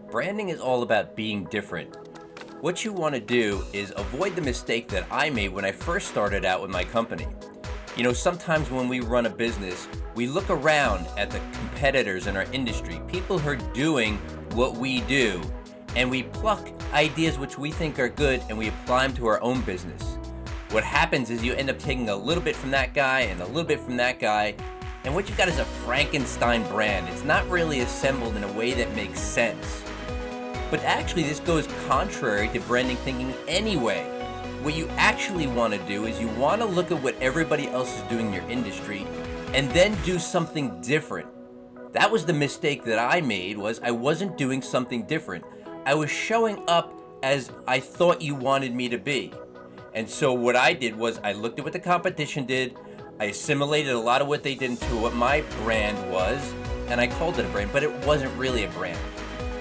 Branding is all about being different. What you want to do is avoid the mistake that I made when I first started out with my company. Sometimes when we run a business, we look around at the competitors in our industry, people who are doing what we do, and we pluck ideas which we think are good and we apply them to our own business. What happens is you end up taking a little bit from that guy and a little bit from that guy, and what you've got is a Frankenstein brand. It's not really assembled in a way that makes sense. But actually, this goes contrary to branding thinking anyway. What you actually want to do is you want to look at what everybody else is doing in your industry and then do something different. That was the mistake that I made, was I wasn't doing something different. I was showing up as I thought you wanted me to be. And so what I did was I looked at what the competition did, I assimilated a lot of what they did into what my brand was, and I called it a brand, but it wasn't really a brand.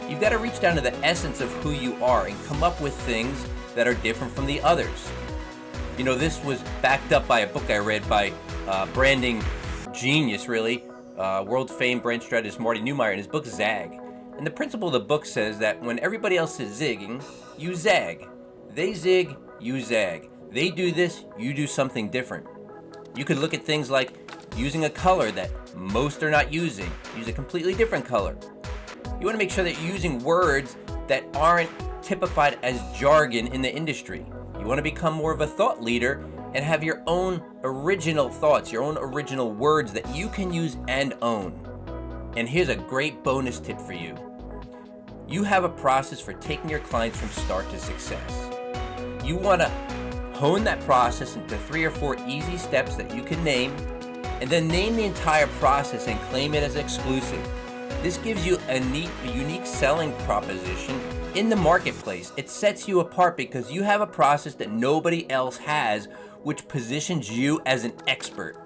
You've got to reach down to the essence of who you are and come up with things that are different from the others. This was backed up by a book I read by branding genius, really, world-famed brand strategist Marty Neumeier in his book Zag. And the principle of the book says that when everybody else is zigging, you zag. They zig, you zag. They do this, you do something different. You could look at things like using a color that most are not using. Use a completely different color. You want to make sure that you're using words that aren't typified as jargon in the industry. You want to become more of a thought leader and have your own original thoughts, your own original words that you can use and own. And here's a great bonus tip for you. You have a process for taking your clients from start to success. You want to hone that process into 3 or 4 easy steps that you can name, and then name the entire process and claim it as exclusive. This gives you a unique selling proposition in the marketplace. It sets you apart because you have a process that nobody else has, which positions you as an expert.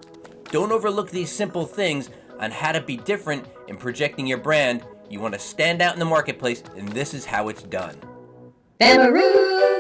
Don't overlook these simple things on how to be different in projecting your brand. You want to stand out in the marketplace, and this is how it's done. Bemaroo!